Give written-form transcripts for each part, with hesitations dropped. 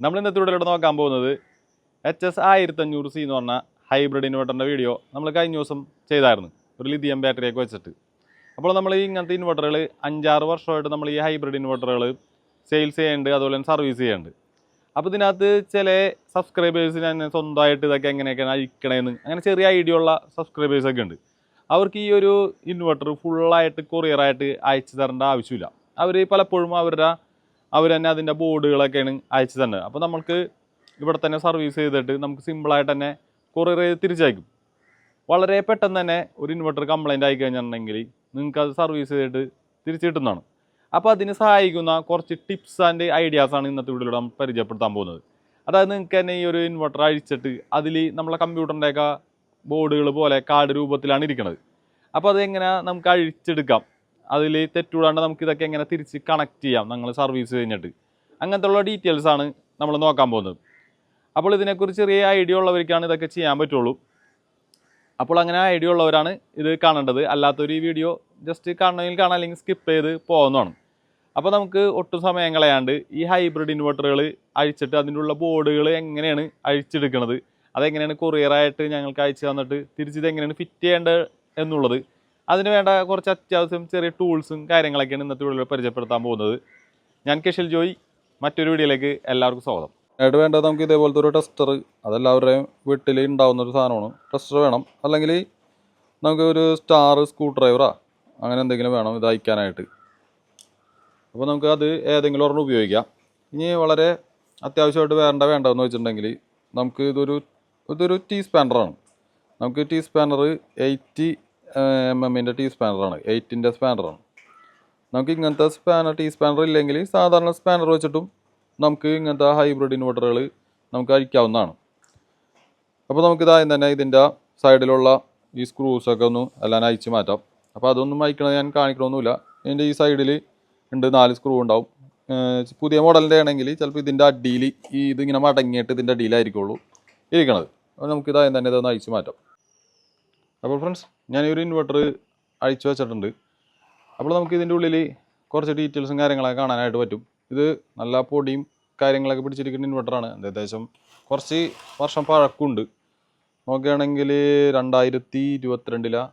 നമ്മൾ ഇന്നത്തെ വീഡിയോയിലൂടെ നോക്കാൻ പോകുന്നത് HS1500C എന്ന് പറഞ്ഞ ഹൈബ്രിഡ് ഇൻവെർട്ടറിൻ്റെ വീഡിയോ നമ്മൾ കഴിഞ്ഞ ദിവസം ചെയ്തായിരുന്നു ഒരു ലിഥിയം ബാറ്ററിയൊക്കെ വെച്ചിട്ട്. അപ്പോൾ നമ്മൾ ഈ ഇങ്ങനത്തെ ഇൻവെർട്ടറുകൾ 5-6 വർഷമായിട്ട് നമ്മൾ ഈ ഹൈബ്രിഡ് ഇൻവെർട്ടറുകൾ സെയിൽസ് ചെയ്യുന്നുണ്ട്, അതുപോലെ തന്നെ സർവീസ് ചെയ്യുന്നുണ്ട്. അപ്പോൾ ഇതിനകത്ത് ചില സബ്സ്ക്രൈബേഴ്സിന് തന്നെ സ്വന്തമായിട്ട് ഇതൊക്കെ എങ്ങനെയൊക്കെയാണ് അയക്കണേന്ന് അങ്ങനെ ചെറിയ ഐഡിയ ഉള്ള സബ്സ്ക്രൈബേഴ്സൊക്കെ ഉണ്ട്. അവർക്ക് ഈ ഒരു ഇൻവെർട്ടർ ഫുള്ളായിട്ട് കൊറിയറായിട്ട് അയച്ചു തരേണ്ട ആവശ്യമില്ല. അവർ പലപ്പോഴും അവർ തന്നെ അതിൻ്റെ ബോർഡുകളൊക്കെയാണ് അയച്ചു തന്നത്. അപ്പോൾ നമുക്ക് ഇവിടെ തന്നെ സർവീസ് ചെയ്തിട്ട് നമുക്ക് സിമ്പിളായിട്ട് തന്നെ കൊറിയർ ചെയ്ത് തിരിച്ചയക്കും. വളരെ പെട്ടെന്ന് തന്നെ ഒരു ഇൻവെർട്ടർ കംപ്ലൈൻറ്റ് ആയി കഴിഞ്ഞിട്ടുണ്ടെങ്കിൽ നിങ്ങൾക്ക് അത് സർവീസ് ചെയ്തിട്ട് തിരിച്ചു കിട്ടുന്നതാണ്. അപ്പോൾ അതിന് സഹായിക്കുന്ന കുറച്ച് ടിപ്സ് ആൻഡ് ഐഡിയാസാണ് ഇന്നത്തെ വീഡിയോയിലൂടെ നമ്മൾ പരിചയപ്പെടുത്താൻ പോകുന്നത്. അതായത് നിങ്ങൾക്ക് തന്നെ ഈ ഒരു ഇൻവെർട്ടർ അഴിച്ചിട്ട് അതിൽ നമ്മളെ കമ്പ്യൂട്ടറിൻ്റെയൊക്കെ ബോർഡുകൾ പോലെ കാർഡ് രൂപത്തിലാണ് ഇരിക്കുന്നത്. അപ്പോൾ അതെങ്ങനെ നമുക്ക് അഴിച്ചെടുക്കാം, അതിൽ തെറ്റുകൂടാണ്ട് നമുക്ക് ഇതൊക്കെ എങ്ങനെ തിരിച്ച് കണക്ട് ചെയ്യാം നിങ്ങൾ സർവീസ് കഴിഞ്ഞിട്ട്, അങ്ങനത്തെ ഉള്ള ഡീറ്റെയിൽസാണ് നമ്മൾ നോക്കാൻ പോകുന്നത്. അപ്പോൾ ഇതിനെക്കുറിച്ച് ചെറിയ ഐഡിയ ഉള്ളവർക്കാണ് ഇതൊക്കെ ചെയ്യാൻ പറ്റുള്ളൂ. അപ്പോൾ അങ്ങനെ ഐഡിയ ഉള്ളവരാണ് ഇത് കാണേണ്ടത്. അല്ലാത്തൊരു ഈ വീഡിയോ ജസ്റ്റ് കാണണമെങ്കിൽ കാണാം, അല്ലെങ്കിൽ സ്കിപ്പ് ചെയ്ത് പോകുന്നതാണ്. അപ്പോൾ നമുക്ക് ഒട്ടും സമയം കളയാണ്ട് ഈ ഹൈബ്രിഡ് ഇൻവെർട്ടറുകൾ അഴിച്ചിട്ട് അതിൻ്റെ ഉള്ള ബോർഡുകൾ എങ്ങനെയാണ് അഴിച്ചെടുക്കുന്നത്, അതെങ്ങനെയാണ് കൊറിയറായിട്ട് ഞങ്ങൾക്ക് അയച്ചു തന്നിട്ട് തിരിച്ചിത് എങ്ങനെയാണ് ഫിറ്റ് ചെയ്യേണ്ടത് എന്നുള്ളത്, അതിന് വേണ്ട കുറച്ച് അത്യാവശ്യം ചെറിയ ടൂൾസും കാര്യങ്ങളൊക്കെയാണ് ഇന്നത്തെ വീഡിയോയിൽ പരിചയപ്പെടുത്താൻ പോകുന്നത്. ഞാൻ കെഷിൽ ജോയ്, മറ്റൊരു വീഡിയോയിലേക്ക് എല്ലാവർക്കും സ്വാഗതം. ആയിട്ട് വേണ്ടത് നമുക്ക് ഇതേപോലത്തെ ഒരു ടെസ്റ്റർ, അതെല്ലാവരുടെയും വീട്ടിൽ ഉണ്ടാവുന്ന ഒരു സാധനമാണ്. ടെസ്റ്റർ വേണം, അല്ലെങ്കിൽ നമുക്ക് ഒരു സ്റ്റാർ സ്ക്രൂ ഡ്രൈവറാ അങ്ങനെ എന്തെങ്കിലും വേണം ഇത് അയക്കാനായിട്ട്. അപ്പോൾ നമുക്ക് അത് ഏതെങ്കിലും ഒരെണ്ണം ഉപയോഗിക്കാം. ഇനി വളരെ അത്യാവശ്യമായിട്ട് വേണ്ടതെന്ന് വെച്ചിട്ടുണ്ടെങ്കിൽ നമുക്ക് ഇതൊരു ടീ സ്പാനറാണ്. നമുക്ക് ടീ സ്പാനർ 80 mm ടീ സ്പാനറാണ്, 8-ൻ്റെ സ്പാനറാണ്. നമുക്ക് ഇങ്ങനത്തെ ടീ സ്പാനർ ഇല്ലെങ്കിൽ സാധാരണ സ്പാനർ വെച്ചിട്ടും നമുക്ക് ഇങ്ങനത്തെ ഹൈബ്രിഡ് ഇൻവെർട്ടറുകൾ നമുക്ക് അഴിക്കാവുന്നതാണ്. അപ്പോൾ നമുക്കിതായും തന്നെ ഇതിൻ്റെ സൈഡിലുള്ള ഈ സ്ക്രൂസൊക്കെ ഒന്ന് എല്ലാം അഴിച്ച് മാറ്റാം. അപ്പോൾ അതൊന്നും അയക്കണത് ഞാൻ കാണിക്കണമൊന്നുമില്ല. ഇതിൻ്റെ ഈ സൈഡിൽ ഉണ്ട് 4 സ്ക്രൂ ഉണ്ടാവും. പുതിയ മോഡലിൻ്റെ ആണെങ്കിൽ ചിലപ്പോൾ ഇതിൻ്റെ അടിയിൽ ഇതിങ്ങനെ മടങ്ങിയിട്ട് ഇതിൻ്റെ അടിയിലായിരിക്കുള്ളൂ ഇരിക്കണത്. അപ്പോൾ നമുക്കിതായും തന്നെ ഇതൊന്ന് അഴിച്ച് മാറ്റാം. അപ്പോൾ ഫ്രണ്ട്സ്, ഞാനൊരു ഇൻവെർട്ടർ അഴിച്ചു വെച്ചിട്ടുണ്ട്. അപ്പോൾ നമുക്ക് ഇതിൻ്റെ ഉള്ളിൽ കുറച്ച് ഡീറ്റെയിൽസും കാര്യങ്ങളൊക്കെ കാണാനായിട്ട് പറ്റും. ഇത് നല്ല പൊടിയും കാര്യങ്ങളൊക്കെ പിടിച്ചിരിക്കുന്ന ഇൻവെർട്ടറാണ്. ഏകദേശം കുറച്ച് വർഷം പഴക്കമുണ്ട്. നോക്കുകയാണെങ്കിൽ 2022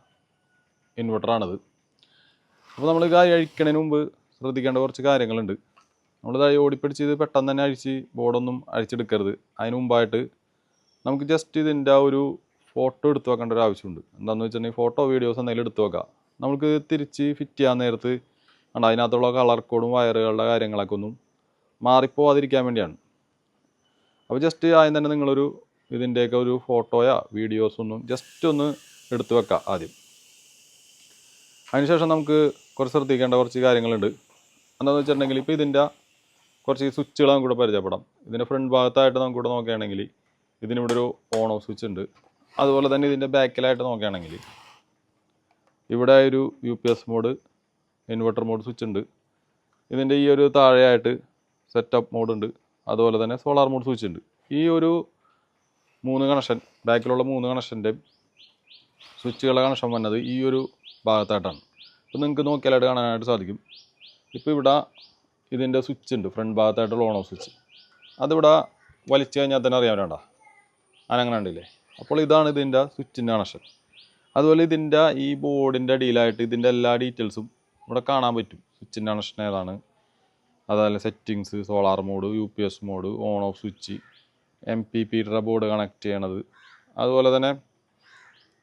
ഇൻവെർട്ടറാണിത്. അപ്പോൾ നമ്മൾ ഇത് അഴിക്കണതിന് മുമ്പ് ശ്രദ്ധിക്കേണ്ട കുറച്ച് കാര്യങ്ങളുണ്ട്. നമ്മളിത് ഓടിപ്പിടിച്ച് ഇത് പെട്ടെന്ന് തന്നെ അഴിച്ച് ബോർഡൊന്നും അഴിച്ചെടുക്കരുത്. അതിന് മുമ്പായിട്ട് നമുക്ക് ജസ്റ്റ് ഇതിൻ്റെ ഒരു ഫോട്ടോ എടുത്ത് വെക്കേണ്ട ഒരു ആവശ്യമുണ്ട്. എന്താണെന്ന് വെച്ചിട്ടുണ്ടെങ്കിൽ ഫോട്ടോ വീഡിയോസ് എന്തെങ്കിലും എടുത്ത് വെക്കാം. നമുക്ക് തിരിച്ച് ഫിറ്റ് ചെയ്യാൻ നേരത്ത് അതിനകത്തുള്ള കളർ കോഡും വയറുകളുടെ കാര്യങ്ങളൊക്കെ ഒന്നും മാറിപ്പോവാതിരിക്കാൻ വേണ്ടിയാണ്. അപ്പോൾ ജസ്റ്റ് ആദ്യം തന്നെ നിങ്ങളൊരു ഇതിൻ്റെയൊക്കെ ഒരു ഫോട്ടോയോ വീഡിയോസൊന്നും ജസ്റ്റ് ഒന്ന് എടുത്ത് വെക്കാം ആദ്യം. അതിനുശേഷം നമുക്ക് കുറച്ച് ശ്രദ്ധിക്കേണ്ട കുറച്ച് കാര്യങ്ങളുണ്ട്. എന്താണെന്ന് വെച്ചിട്ടുണ്ടെങ്കിൽ ഇപ്പോൾ ഇതിൻ്റെ കുറച്ച് സ്വിച്ചുകൾ നമുക്കിവിടെ പരിചയപ്പെടാം. ഇതിൻ്റെ ഫ്രണ്ട് ഭാഗത്തായിട്ട് നമുക്കിവിടെ നോക്കുകയാണെങ്കിൽ ഇതിനിവിടെ ഒരു ഓൺ ഓഫ് സ്വിച്ച് ഉണ്ട്. അതുപോലെ തന്നെ ഇതിൻ്റെ ബാക്കിലായിട്ട് നോക്കുകയാണെങ്കിൽ ഇവിടെ ഒരു UPS mode, inverter mode switch ഉണ്ട്. ഇതിൻ്റെ ഈ ഒരു താഴെയായിട്ട് സെറ്റപ്പ് മോഡ് ഉണ്ട്. അതുപോലെ തന്നെ സോളാർ മോഡ് സ്വിച്ച് ഉണ്ട്. ഈ ഒരു 3 കണക്ഷൻ, ബാക്കിലുള്ള 3 കണക്ഷൻ്റെ സ്വിച്ചുകളുടെ കണക്ഷൻ വന്നത് ഈ ഒരു ഭാഗത്തായിട്ടാണ്. അപ്പോൾ നിങ്ങൾക്ക് നോക്കിയാലായിട്ട് കാണാനായിട്ട് സാധിക്കും. ഇപ്പോൾ ഇവിടെ ഇതിൻ്റെ സ്വിച്ച് ഉണ്ട്, ഫ്രണ്ട് ഭാഗത്തായിട്ടുള്ള ഓൺ ഓഫ് സ്വിച്ച്. അതിവിടെ വലിച്ചു കഴിഞ്ഞാൽ തന്നെ അറിയാൻ വേണ്ട, അങ്ങനെ ഉണ്ടല്ലേ. അപ്പോൾ ഇതാണ് ഇതിൻ്റെ സ്വിച്ചിൻ്റെ കണക്ഷൻ. അതുപോലെ ഇതിൻ്റെ ഈ ബോർഡിൻ്റെ അടിയിലായിട്ട് ഇതിൻ്റെ എല്ലാ ഡീറ്റെയിൽസും ഇവിടെ കാണാൻ പറ്റും. സ്വിച്ചിൻ്റെ കണക്ഷൻ ഏതാണ്, അതുപോലെ settings, solar mode, UPS mode, on off switch, MPPയുടെ ബോർഡ് കണക്ട് ചെയ്യണത്, അതുപോലെ തന്നെ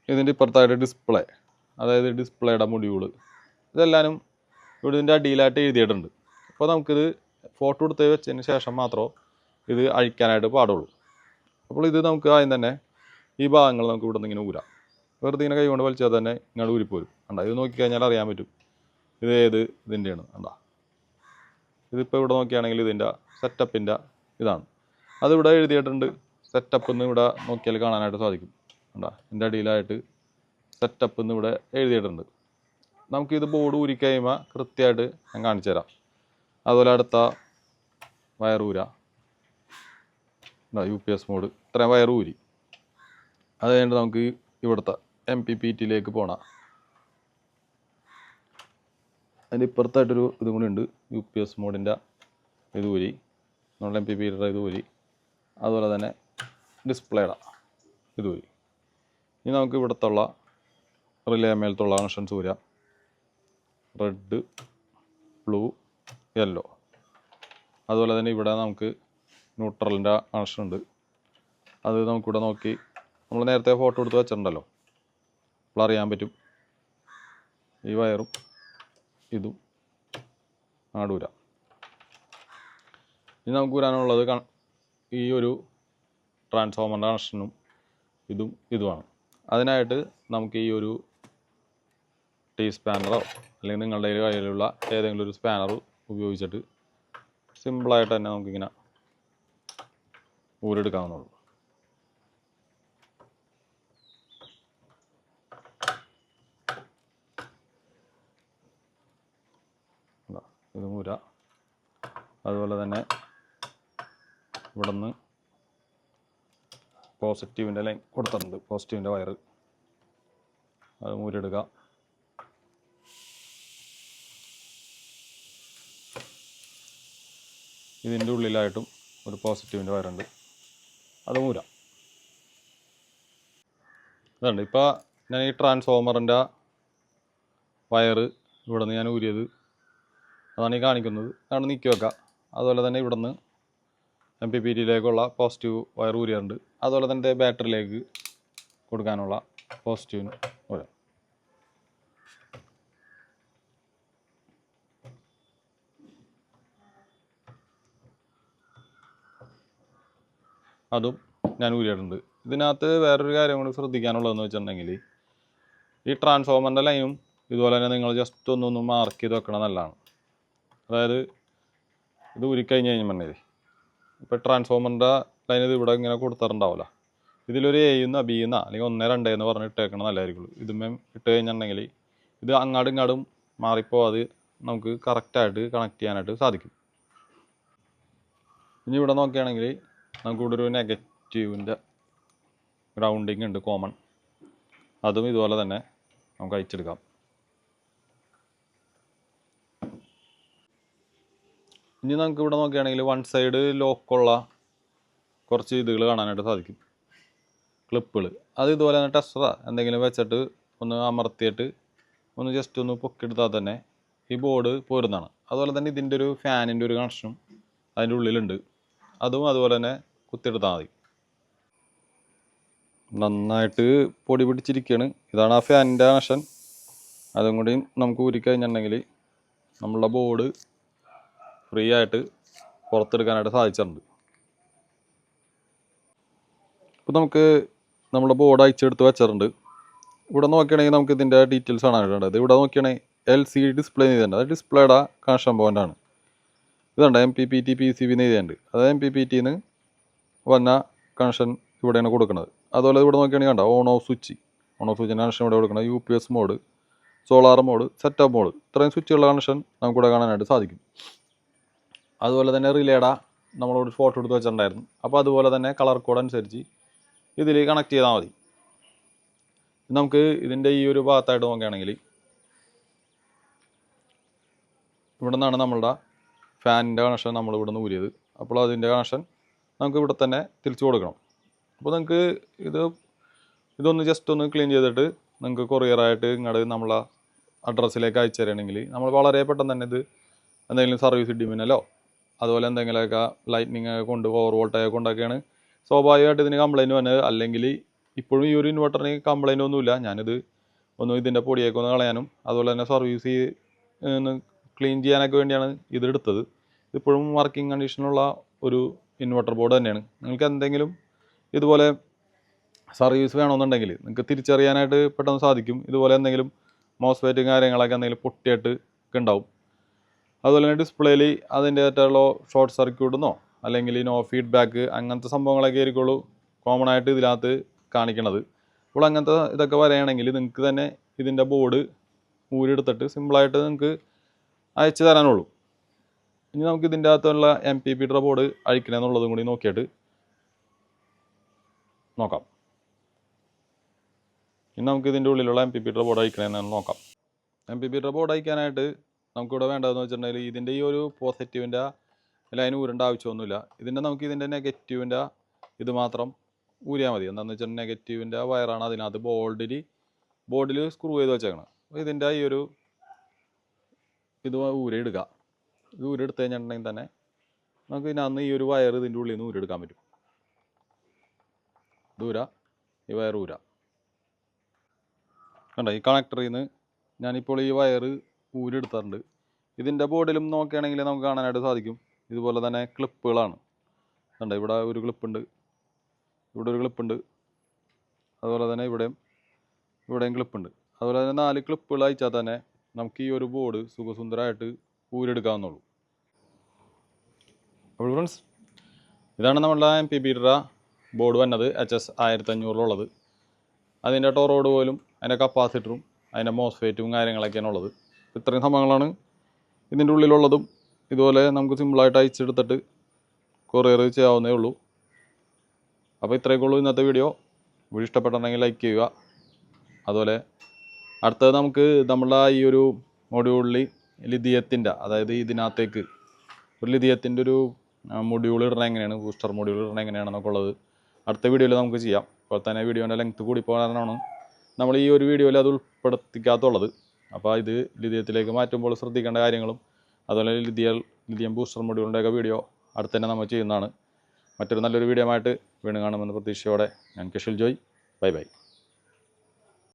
ഇതിൻ്റെ ഇപ്പുറത്തായിട്ട് ഡിസ്പ്ലേ, അതായത് ഡിസ്പ്ലേയുടെ മൊഡ്യൂള്, ഇതെല്ലാനും ഇവിടെ ഇതിൻ്റെ അടിയിലായിട്ട് എഴുതിയിട്ടുണ്ട്. അപ്പോൾ നമുക്കിത് ഫോട്ടോ എടുത്ത് വെച്ചതിന് ശേഷം മാത്രമേ ഇത് അഴിക്കാനായിട്ട് പാടുള്ളൂ. അപ്പോൾ ഇത് നമുക്ക് ആദ്യം തന്നെ ഈ ഭാഗങ്ങൾ നമുക്ക് ഇവിടെ നിന്ന് ഇങ്ങനെ ഊരാം. വെറുതെ ഇങ്ങനെ കൈകൊണ്ട് വലിച്ചാൽ തന്നെ ഇങ്ങോട്ട് ഊരിപ്പോരും. കണ്ട, ഇത് നോക്കിക്കഴിഞ്ഞാൽ അറിയാൻ പറ്റും ഇത് ഏത് ഇതിൻ്റെയാണ്. കണ്ട, ഇതിപ്പോൾ ഇവിടെ നോക്കുകയാണെങ്കിൽ ഇതിൻ്റെ സെറ്റപ്പിൻ്റെ ഇതാണ്. അതിവിടെ എഴുതിയിട്ടുണ്ട്. സെറ്റപ്പ് എന്ന് ഇവിടെ നോക്കിയാൽ കാണാനായിട്ട് സാധിക്കും. കണ്ട, ഇതിൻ്റെ അടിയിലായിട്ട് സെറ്റപ്പ് എന്ന് ഇവിടെ എഴുതിയിട്ടുണ്ട്. നമുക്കിത് ബോർഡ് ഊരിക്കഴിയുമ്പോൾ കൃത്യമായിട്ട് ഞാൻ കാണിച്ചു തരാം. അതുപോലെ അടുത്ത വയർ ഊരാ, UPS മോഡ്, ഇത്രയും വയർ ഊരി. അത് കഴിഞ്ഞിട്ട് നമുക്ക് ഇവിടുത്തെ MPPTയിലേക്ക് പോകണം. അതിൻ്റെ ഇപ്പുറത്തായിട്ടൊരു ഇതും കൂടി ഉണ്ട്, UPS മോഡിൻ്റെ ഇത് ഊരി. നമ്മൾ MPPT ഇത് ഊരി, അതുപോലെ തന്നെ ഡിസ്പ്ലേയുടെ ഇത് ഊരി. ഇനി നമുക്ക് ഇവിടത്തുള്ള റിലേ മേലത്തുള്ള കണക്ഷൻസ് ഊരാം. Red, blue, yellow. അതുപോലെ തന്നെ ഇവിടെ നമുക്ക് ന്യൂട്രലിൻ്റെ കണക്ഷൻ ഉണ്ട്. അത് നമുക്കിവിടെ നോക്കി നമ്മൾ നേരത്തെ ഫോട്ടോ എടുത്ത് വെച്ചിട്ടുണ്ടല്ലോ, അപ്പോൾ അറിയാൻ പറ്റും. ഈ വയറും ഇതും അങ്ങോട്ട് ഊരാം. ഇനി നമുക്ക് ഊരാനുള്ളത് ഈ ഒരു ട്രാൻസ്ഫോമറിൻ്റെ കണക്ഷനും ഇതുമാണ്. അതിനായിട്ട് നമുക്ക് ഈ ഒരു ടീ സ്പാനറോ അല്ലെങ്കിൽ നിങ്ങളുടെ കയ്യിലുള്ള ഏതെങ്കിലും ഒരു സ്പാനർ ഉപയോഗിച്ചിട്ട് സിമ്പിളായിട്ട് തന്നെ നമുക്കിങ്ങനെ ഊരെടുക്കാവുന്നുള്ളൂ. ഇത് ഊര. അതുപോലെ തന്നെ ഇവിടെ നിന്ന് പോസിറ്റീവിൻ്റെ ലൈൻ കൊടുത്തിട്ടുണ്ട്, പോസിറ്റീവിൻ്റെ വയറ്, അത് ഊരെടുക്കുക. ഇതിൻ്റെ ഉള്ളിലായിട്ടും ഒരു പോസിറ്റീവിൻ്റെ വയറുണ്ട്, അത് ഊരാം. ഇതുണ്ട്. ഇപ്പോൾ ഞാൻ ഈ ട്രാൻസ്ഫോമറിൻ്റെ വയറ് ഇവിടെ നിന്ന് ഞാൻ ഊരിയത്, അതാണ് ഈ കാണിക്കുന്നത്. അവിടെ നീക്കി വെക്കാം. അതുപോലെ തന്നെ ഇവിടെ നിന്ന് MPPTയിലേക്കുള്ള പോസിറ്റീവ് വയർ ഊരിയുണ്ട്. അതുപോലെ തന്നെ ബാറ്ററിയിലേക്ക് കൊടുക്കാനുള്ള പോസിറ്റീവിന് ഊരാം. അതും ഞാൻ ഊരിയിട്ടുണ്ട്. ഇതിനകത്ത് വേറൊരു കാര്യം കൂടി ശ്രദ്ധിക്കാനുള്ളതെന്ന് വെച്ചിട്ടുണ്ടെങ്കിൽ ഈ ട്രാൻസ്ഫോമറിൻ്റെ ലൈനും ഇതുപോലെ തന്നെ നിങ്ങൾ ജസ്റ്റ് ഒന്നൊന്ന് മാർക്ക് ചെയ്ത് വെക്കണം നല്ലതാണ്. അതായത് ഇത് ഊരിക്കഴിഞ്ഞ് കഴിഞ്ഞിട്ടുണ്ടെങ്കിൽ ഇപ്പോൾ ട്രാൻസ്ഫോമറിൻ്റെ ലൈൻ ഇത് ഇവിടെ ഇങ്ങനെ കൊടുത്തിട്ടുണ്ടാവില്ല, ഇതിലൊരു എയുന്ന ബിയുന്ന അല്ലെങ്കിൽ 1, 2 എന്ന് പറഞ്ഞ് ഇട്ടേക്കണം നല്ലതായിരിക്കുള്ളൂ. ഇതുമേ ഇട്ട് കഴിഞ്ഞിട്ടുണ്ടെങ്കിൽ ഇത് അങ്ങാടും ഇങ്ങാടും മാറിപ്പോവാതെ നമുക്ക് കറക്റ്റായിട്ട് കണക്ട് ചെയ്യാനായിട്ട് സാധിക്കും. ഇനി ഇവിടെ നോക്കുകയാണെങ്കിൽ നമുക്കിവിടെ ഒരു നെഗറ്റീവിൻ്റെ ഗ്രൗണ്ടിങ് ഉണ്ട് കോമൺ, അതും ഇതുപോലെ തന്നെ നമുക്ക് അയച്ചെടുക്കാം. ഇനി നമുക്ക് ഇവിടെ നോക്കുകയാണെങ്കിൽ വൺ സൈഡ് ലോക്കുള്ള കുറച്ച് ഇതുകൾ കാണാനായിട്ട് സാധിക്കും, ക്ലിപ്പുകൾ. അത് ഇതുപോലെ തന്നെ ടെസ്റ്ററ എന്തെങ്കിലും വെച്ചിട്ട് ഒന്ന് അമർത്തിയിട്ട് ഒന്ന് ജസ്റ്റ് ഒന്ന് പൊക്കിയെടുത്താൽ തന്നെ ഈ ബോർഡ് പോരുന്നതാണ്. അതുപോലെ തന്നെ ഇതിൻ്റെ ഒരു ഫാനിൻ്റെ ഒരു കണക്ഷനും അതിൻ്റെ ഉള്ളിലുണ്ട്, അതും അതുപോലെ തന്നെ കുത്തിയെടുത്താൽ മതി. നന്നായിട്ട് പൊടി പിടിച്ചിരിക്കുകയാണ്. ഇതാണ് ആ ഫാനിൻ്റെ കണക്ഷൻ. അതും കൂടി നമുക്ക് ഊരിക്കഴിഞ്ഞിട്ടുണ്ടെങ്കിൽ നമ്മളുടെ ബോർഡ് ഫ്രീ ആയിട്ട് പുറത്തെടുക്കാനായിട്ട് സാധിച്ചിട്ടുണ്ട്. ഇപ്പോൾ നമുക്ക് നമ്മുടെ ബോർഡ് അയച്ചെടുത്ത് വെച്ചിട്ടുണ്ട്. ഇവിടെ നോക്കുകയാണെങ്കിൽ നമുക്ക് ഇതിൻ്റെ ഡീറ്റെയിൽസ് ആണ് ഇടേണ്ടത്. ഇവിടെ നോക്കുകയാണെങ്കിൽ LCD ഡിസ്പ്ലേ ചെയ്തിട്ടുണ്ട്, അത് ഡിസ്പ്ലേയുടെ കണക്ഷൻ പോയിൻ്റാണ്. ഇതുണ്ട് MPPT PCB എഴുതിയുണ്ട്, അത് MPPTന്ന് വന്ന കണക്ഷൻ ഇവിടെയാണ് കൊടുക്കുന്നത്. അതുപോലെ ഇവിടെ നോക്കുകയാണെങ്കിൽ കണ്ടോ ഓൺ ഓഫ് സ്വിച്ചിൻ്റെ കണക്ഷൻ ഇവിടെ കൊടുക്കുന്നത്. UPS mode, solar mode, setup mode, ഇത്രയും സ്വിച്ചുകളുടെ കണക്ഷൻ നമുക്കിവിടെ കാണാനായിട്ട് സാധിക്കും. അതുപോലെ തന്നെ റിലേയുടെ നമ്മളോട് ഫോട്ടോ എടുത്ത് വെച്ചിട്ടുണ്ടായിരുന്നു, അപ്പോൾ അതുപോലെ തന്നെ കളർ കോഡ് അനുസരിച്ച് ഇതിൽ കണക്ട് ചെയ്താൽ മതി. നമുക്ക് ഇതിൻ്റെ ഈ ഒരു ഭാഗത്തായിട്ട് നോക്കുകയാണെങ്കിൽ ഇവിടെ നിന്നാണ് നമ്മളുടെ ഫാനിൻ്റെ കണക്ഷൻ നമ്മൾ ഇവിടെ നിന്ന് ഊരിയത്. അപ്പോൾ അതിൻ്റെ കണക്ഷൻ നമുക്ക് ഇവിടെ തന്നെ തിരിച്ചു കൊടുക്കണം. അപ്പോൾ നിങ്ങൾക്ക് ഇതൊന്ന് ജസ്റ്റ് ഒന്ന് ക്ലീൻ ചെയ്തിട്ട് നിങ്ങൾക്ക് കൊറിയറായിട്ട് ഇങ്ങോട്ട് നമ്മളെ അഡ്രസ്സിലേക്ക് അയച്ചു തരികയാണെങ്കിൽ നമ്മൾ വളരെ പെട്ടെന്ന് തന്നെ ഇത് എന്തെങ്കിലും സർവീസ് ഡിമിനലോ അതുപോലെ എന്തെങ്കിലുമൊക്കെ ലൈറ്റ്നിങ് കൊണ്ട് ഓവർ വോൾട്ടേജ് കൊണ്ടൊക്കെയാണ് സ്വാഭാവികമായിട്ട് ഇതിന് കംപ്ലയിൻറ്റ് വന്നത്. അല്ലെങ്കിൽ ഇപ്പോഴും ഈ ഒരു ഇൻവെർട്ടറിന് കംപ്ലയിൻ്റ് ഒന്നുമില്ല. ഞാനിത് ഇതിൻ്റെ പൊടിയൊക്കെ ഒന്ന് കളയാനും അതുപോലെ തന്നെ സർവീസ് ക്ലീൻ ചെയ്യാനൊക്കെ വേണ്ടിയാണ് ഇതെടുത്തത്. ഇതിപ്പോഴും വർക്കിംഗ് കണ്ടീഷനുള്ള ഒരു ഇൻവെർട്ടർ ബോർഡ് തന്നെയാണ്. നിങ്ങൾക്ക് എന്തെങ്കിലും ഇതുപോലെ സർവീസ് വേണമെന്നുണ്ടെങ്കിൽ നിങ്ങൾക്ക് തിരിച്ചറിയാനായിട്ട് പെട്ടെന്ന് സാധിക്കും. ഇതുപോലെ എന്തെങ്കിലും മോസ്ഫെറ്റും കാര്യങ്ങളൊക്കെ എന്തെങ്കിലും പൊട്ടിയിട്ട് ഒക്കെ ഉണ്ടാവും. അതുപോലെ തന്നെ ഡിസ്പ്ലേയിൽ അതിൻ്റെതായിട്ടുള്ള ഷോർട്ട് സർക്യൂട്ടെന്നോ അല്ലെങ്കിൽ നോ ഫീഡ്ബാക്ക് അങ്ങനത്തെ സംഭവങ്ങളൊക്കെ ആയിരിക്കുള്ളൂ കോമൺ ആയിട്ട് ഇതിനകത്ത് കാണിക്കണത്. അപ്പോൾ അങ്ങനത്തെ ഇതൊക്കെ വരികയാണെങ്കിൽ നിങ്ങൾക്ക് തന്നെ ഇതിൻ്റെ ബോർഡ് ഊരിയെടുത്തിട്ട് സിമ്പിളായിട്ട് നിങ്ങൾക്ക് അയച്ചു തരാനുള്ളൂ. ഇനി നമുക്ക് ഇതിൻ്റെ അകത്തുള്ള MPPT ബോർഡ് അഴിക്കണമെന്നുള്ളതും കൂടി നോക്കിയിട്ട് നോക്കാം. ഇനി നമുക്ക് ഇതിൻ്റെ ഉള്ളിലുള്ള MPPT ബോർഡ് അഴിക്കണമെന്ന് നോക്കാം. MPPT ബോർഡ് അയക്കാനായിട്ട് നമുക്കിവിടെ വേണ്ടതെന്ന് വെച്ചിട്ടുണ്ടെങ്കിൽ ഇതിൻ്റെ ഈ ഒരു പോസിറ്റീവിൻ്റെ അല്ല അതിന് ഊരേണ്ട ആവശ്യമൊന്നുമില്ല. ഇതിൻ്റെ നെഗറ്റീവിൻ്റെ ഇത് മാത്രം ഊരിയാൽ മതി. എന്താണെന്ന് വെച്ചാൽ നെഗറ്റീവിൻ്റെ വയറാണ് അതിനകത്ത് ബോർഡിൽ സ്ക്രൂ ചെയ്ത് വെച്ചേക്കണം. അപ്പോൾ ഇതിൻ്റെ ഈ ഒരു ഇത് ഊരെടുക്കുക. ഇത് ഊരെടുത്ത് കഴിഞ്ഞിട്ടുണ്ടെങ്കിൽ തന്നെ നമുക്ക് ഇതിനകത്ത് ഈ ഒരു വയർ ഇതിൻ്റെ ഉള്ളിൽ നിന്ന് ഊരെടുക്കാൻ പറ്റും. ഈ വയർ കണ്ടോ, ഈ കണക്ടറിൽ നിന്ന് ഞാനിപ്പോൾ ഈ വയർ ഊരെടുത്തിട്ടുണ്ട്. ഇതിൻ്റെ ബോർഡിലും നോക്കുകയാണെങ്കിൽ നമുക്ക് കാണാനായിട്ട് സാധിക്കും. ഇതുപോലെ തന്നെ ക്ലിപ്പുകളാണ്. കണ്ടോ, ഇവിടെ ഒരു ക്ലിപ്പുണ്ട്, ഇവിടെ ഒരു ക്ലിപ്പുണ്ട്, അതുപോലെ തന്നെ ഇവിടെയും ക്ലിപ്പുണ്ട്. അതുപോലെ തന്നെ 4 ക്ലിപ്പുകൾ അയച്ചാൽ തന്നെ നമുക്ക് ഈ ഒരു ബോർഡ് സുഖസുന്ദരമായിട്ട് ഊരെടുക്കാവുന്നുള്ളൂ. അപ്പോൾ ഫ്രണ്ട്സ്, ഇതാണ് നമ്മളുടെ MPBയുടെ ബോർഡ് വന്നത്, HS 1500 അതിൻ്റെ ടോറോഡ് പോലും അതിൻ്റെ കപ്പാസിറ്ററും അതിൻ്റെ മോസ്ഫേറ്റും കാര്യങ്ങളൊക്കെയാണ് ഉള്ളത്. ഇത്രയും സംഭവങ്ങളാണ് ഇതിൻ്റെ ഉള്ളിലുള്ളതും. ഇതുപോലെ നമുക്ക് സിമ്പിളായിട്ട് അയച്ചെടുത്തിട്ട് കൊറിയർ ചെയ്യാവുന്നേ ഉള്ളൂ. അപ്പോൾ ഇത്രയൊക്കെ ഉള്ളൂ ഇന്നത്തെ വീഡിയോ ഇഷ്ടപ്പെട്ടിട്ടുണ്ടെങ്കിൽ ലൈക്ക് ചെയ്യുക. അതുപോലെ അടുത്തത് നമുക്ക് നമ്മളുടെ ഈ ഒരു മൊഡ്യൂളിൽ ലിഥിയത്തിൻ്റെ, അതായത് ഇതിനകത്തേക്ക് ഒരു ലിഥിയത്തിൻ്റെ ഒരു മൊഡ്യൂൾ ഇടണം എങ്ങനെയാണ്, ബൂസ്റ്റർ മൊഡ്യൂൾ ഇടണം എങ്ങനെയാണെന്നൊക്കെ ഉള്ളത് അടുത്ത വീഡിയോയിൽ നമുക്ക് ചെയ്യാം. ഇപ്പോൾ തന്നെ വീഡിയോൻ്റെ ലെങ്ത്ത് കൂടി പോകാനാണ് നമ്മൾ ഈ ഒരു വീഡിയോയിൽ അത് ഉൾപ്പെടുത്തിക്കാത്തുള്ളത്. അപ്പോൾ ഇത് ലിഥിയത്തിലേക്ക് മാറ്റുമ്പോൾ ശ്രദ്ധിക്കേണ്ട കാര്യങ്ങളും അതുപോലെ ലിഥിയം ബൂസ്റ്റർ മൊഡ്യൂളിൻ്റെയൊക്കെ വീഡിയോ അടുത്ത് തന്നെ നമ്മൾ ചെയ്യുന്നതാണ്. മറ്റൊരു നല്ലൊരു വീഡിയോ ആയിട്ട് വീണ്ടും കാണുമെന്ന പ്രതീക്ഷയോടെ ഞാൻ കെഷിൽ ജോയ്. Bye bye.